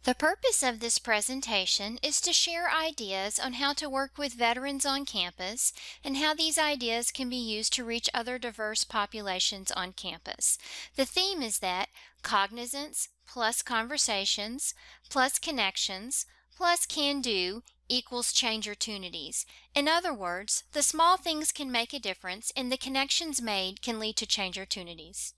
The purpose of this presentation is to share ideas on how to work with veterans on campus and how these ideas can be used to reach other diverse populations on campus. The theme is that cognizance plus conversations plus connections plus can do equals change-ortunities. In other words, the small things can make a difference and the connections made can lead to change-ortunities.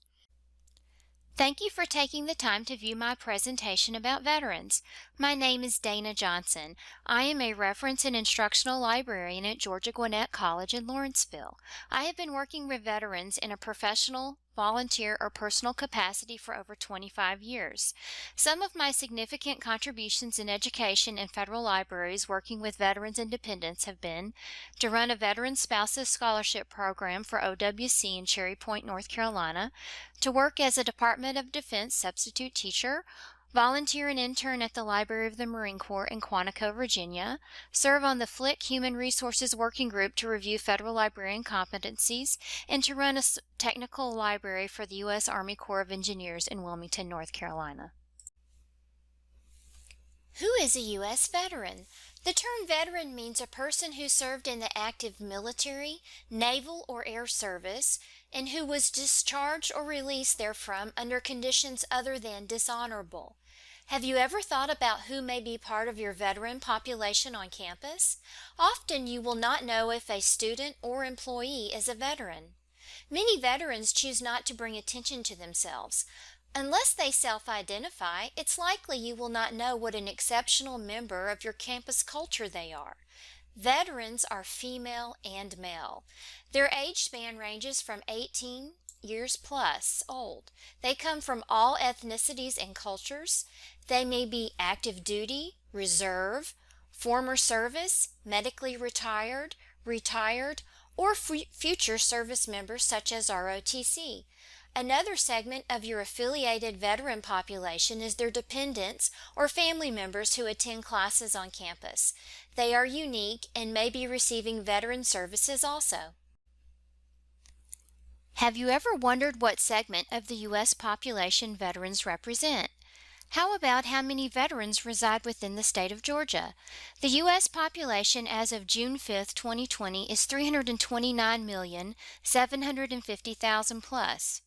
Thank you for taking the time to view my presentation about veterans. My name is Dana Johnson. I am a reference and instructional librarian at Georgia Gwinnett College in Lawrenceville. I have been working with veterans in a professional, volunteer, or personal capacity for over 25 years. Some of my significant contributions in education and federal libraries working with veterans and dependents have been to run a Veteran Spouses Scholarship Program for OWC in Cherry Point, North Carolina, to work as a Department of Defense substitute teacher, volunteer and intern at the Library of the Marine Corps in Quantico, Virginia, serve on the FLIC Human Resources Working Group to review federal librarian competencies, and to run a technical library for the U.S. Army Corps of Engineers in Wilmington, North Carolina. Who is a U.S. veteran? The term veteran means a person who served in the active military, naval, or air service, and who was discharged or released therefrom under conditions other than dishonorable. Have you ever thought about who may be part of your veteran population on campus? Often you will not know if a student or employee is a veteran. Many veterans choose not to bring attention to themselves. Unless they self-identify, it's likely you will not know what an exceptional member of your campus culture they are. Veterans are female and male. Their age span ranges from 18 years plus old. They come from all ethnicities and cultures. They may be active duty, reserve, former service, medically retired, or future service members such as ROTC. Another segment of your affiliated veteran population is their dependents or family members who attend classes on campus. They are unique and may be receiving veteran services also. Have you ever wondered what segment of the U.S. population veterans represent? How about how many veterans reside within the state of Georgia? The U.S. population as of June 5, 2020 is 329,750,000 plus.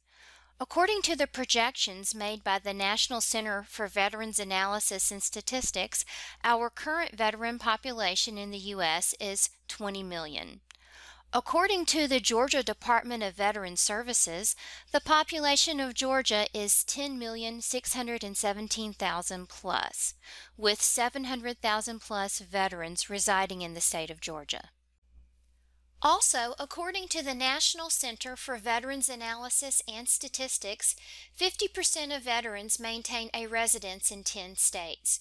According to the projections made by the National Center for Veterans Analysis and Statistics, our current veteran population in the U.S. is 20 million. According to the Georgia Department of Veterans Services, the population of Georgia is 10,617,000 plus, with 700,000 plus veterans residing in the state of Georgia. Also, according to the National Center for Veterans Analysis and Statistics, 50% of veterans maintain a residence in 10 states.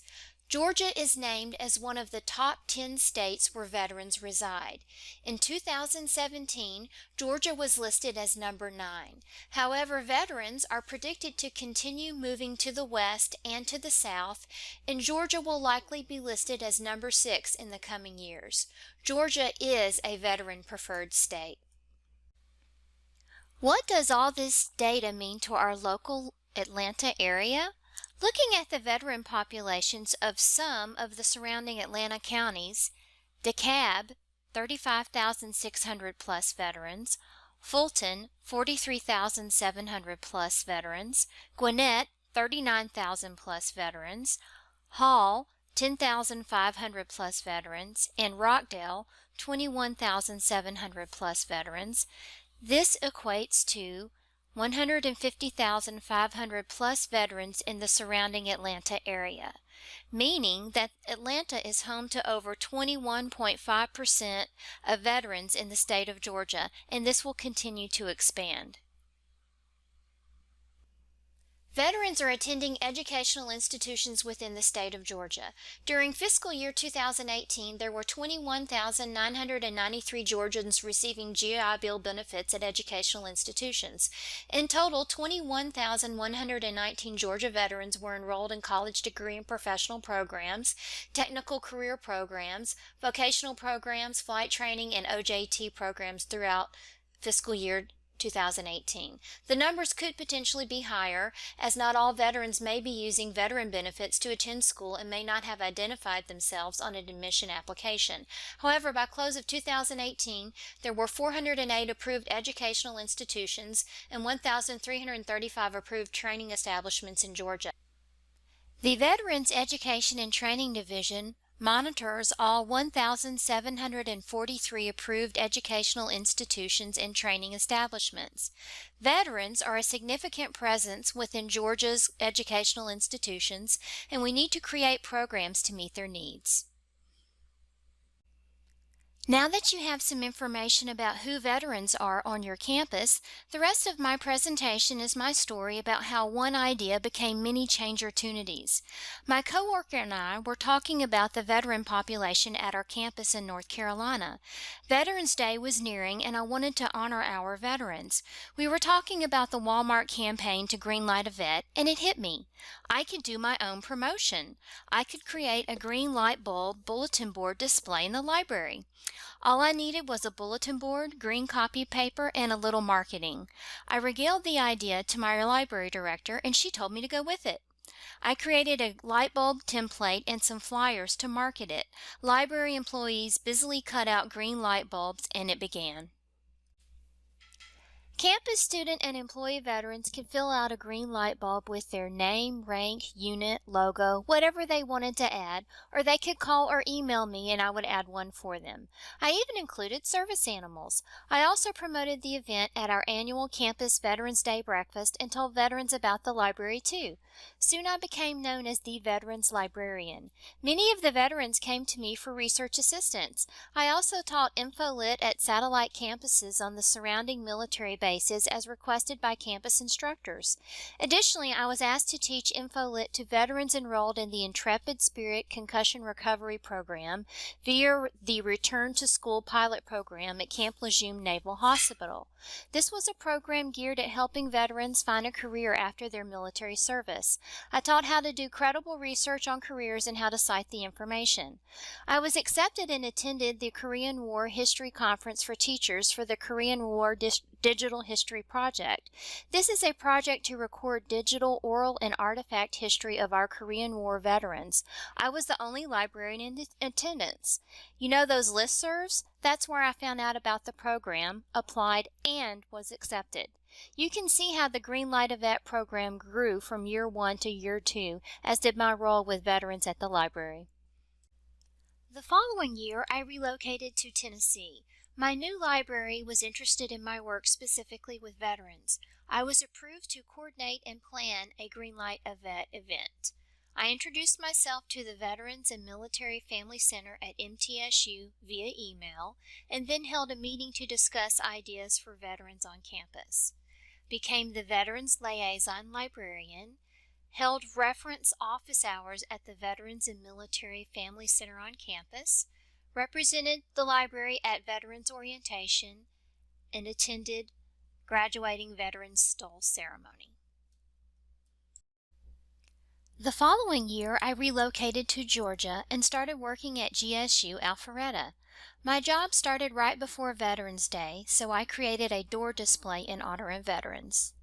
Georgia is named as one of the top 10 states where veterans reside. In 2017, Georgia was listed as number 9. However, veterans are predicted to continue moving to the west and to the south, and Georgia will likely be listed as number 6 in the coming years. Georgia is a veteran-preferred state. What does all this data mean to our local Atlanta area? Looking at the veteran populations of some of the surrounding Atlanta counties, DeKalb, 35,600 plus veterans, Fulton, 43,700 plus veterans, Gwinnett, 39,000 plus veterans, Hall, 10,500 plus veterans, and Rockdale, 21,700 plus veterans. This equates to 150,500 plus veterans in the surrounding Atlanta area, meaning that Atlanta is home to over 21.5% of veterans in the state of Georgia, and this will continue to expand. Veterans are attending educational institutions within the state of Georgia. During fiscal year 2018, there were 21,993 Georgians receiving GI Bill benefits at educational institutions. In total, 21,119 Georgia veterans were enrolled in college degree and professional programs, technical career programs, vocational programs, flight training, and OJT programs throughout fiscal year 2018. The numbers could potentially be higher, as not all veterans may be using veteran benefits to attend school and may not have identified themselves on an admission application. However, by close of 2018, there were 408 approved educational institutions and 1,335 approved training establishments in Georgia. The Veterans Education and Training Division monitors all 1,743 approved educational institutions and training establishments. Veterans are a significant presence within Georgia's educational institutions, and we need to create programs to meet their needs. Now that you have some information about who veterans are on your campus, the rest of my presentation is my story about how one idea became many change-ortunities. My coworker and I were talking about the veteran population at our campus in North Carolina. Veterans Day was nearing and I wanted to honor our veterans. We were talking about the Walmart campaign to Greenlight a Vet, and it hit me. I could do my own promotion. I could create a green light bulb bulletin board display in the library. All I needed was a bulletin board, green copy paper, and a little marketing. I regaled the idea to my library director, and she told me to go with it. I created a light bulb template and some flyers to market it. Library employees busily cut out green light bulbs, and it began. Campus student and employee veterans can fill out a green light bulb with their name, rank, unit, logo, whatever they wanted to add, or they could call or email me and I would add one for them. I even included service animals. I also promoted the event at our annual Campus Veterans Day breakfast and told veterans about the library too. Soon I became known as the Veterans Librarian. Many of the veterans came to me for research assistance. I also taught InfoLit at satellite campuses on the surrounding military bases as requested by campus instructors. Additionally, I was asked to teach InfoLit to veterans enrolled in the Intrepid Spirit Concussion Recovery Program via the Return to School pilot program at Camp Lejeune Naval Hospital. This was a program geared at helping veterans find a career after their military service. I taught how to do credible research on careers and how to cite the information. I was accepted and attended the Korean War History Conference for Teachers for the Korean War Digital History Project. This is a project to record digital, oral, and artifact history of our Korean War veterans. I was the only librarian in attendance. You know those listservs? That's where I found out about the program, applied, and was accepted. You can see how the Greenlight a Vet program grew from year 1 to year 2, as did my role with veterans at the library. The following year, I relocated to Tennessee. My new library was interested in my work specifically with veterans. I was approved to coordinate and plan a Greenlight a Vet event. I introduced myself to the Veterans and Military Family Center at MTSU via email, and then held a meeting to discuss ideas for veterans on campus. Became the Veterans Liaison Librarian, held reference office hours at the Veterans and Military Family Center on campus, represented the library at Veterans Orientation, and attended graduating Veterans Stole ceremony. The following year, I relocated to Georgia and started working at GSU Alpharetta. My job started right before Veterans Day, so I created a door display in honor of veterans.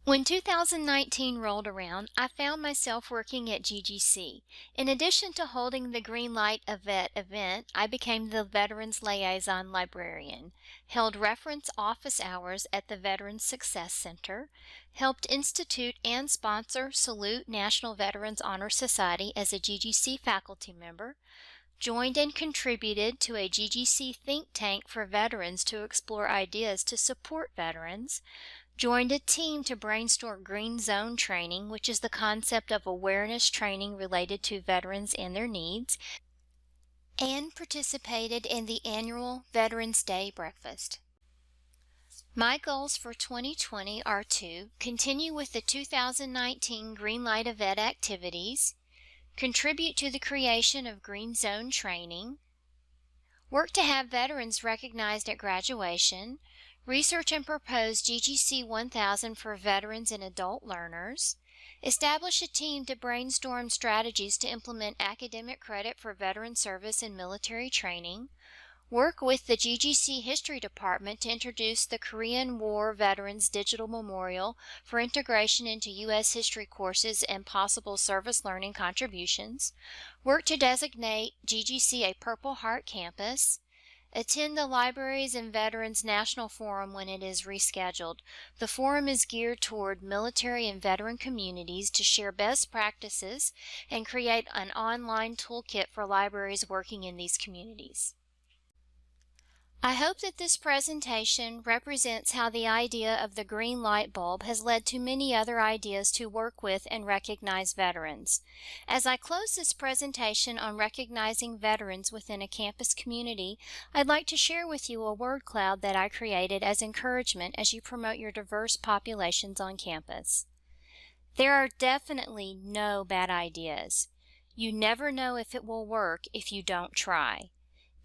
When 2019 rolled around, I found myself working at GGC. In addition to holding the Greenlight a Vet event, I became the Veterans Liaison Librarian, held reference office hours at the Veterans Success Center, helped institute and sponsor Salute National Veterans Honor Society as a GGC faculty member, joined and contributed to a GGC think tank for veterans to explore ideas to support veterans, joined a team to brainstorm Green Zone training, which is the concept of awareness training related to veterans and their needs, and participated in the annual Veterans Day breakfast. My goals for 2020 are to continue with the 2019 Greenlight a Vet activities, contribute to the creation of Green Zone training, work to have veterans recognized at graduation, research and propose GGC 1000 for veterans and adult learners, establish a team to brainstorm strategies to implement academic credit for veteran service and military training, Work with the GGC History Department to introduce the Korean War Veterans Digital Memorial for integration into U.S. history courses and possible service learning contributions. Work to designate GGC a Purple Heart campus. Attend the Libraries and Veterans National Forum when it is rescheduled. The forum is geared toward military and veteran communities to share best practices and create an online toolkit for libraries working in these communities. I hope that this presentation represents how the idea of the green light bulb has led to many other ideas to work with and recognize veterans. As I close this presentation on recognizing veterans within a campus community, I'd like to share with you a word cloud that I created as encouragement as you promote your diverse populations on campus. There are definitely no bad ideas. You never know if it will work if you don't try.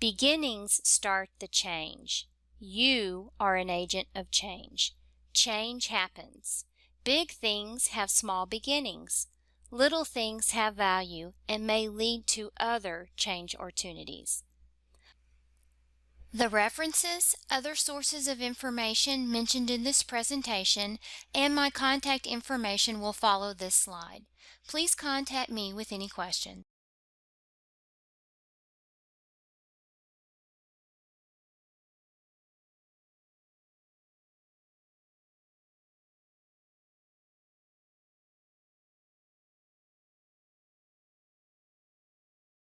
Beginnings start the change. You are an agent of change. Change happens. Big things have small beginnings. Little things have value and may lead to other change-ortunities. The references, other sources of information mentioned in this presentation, and my contact information will follow this slide. Please contact me with any questions.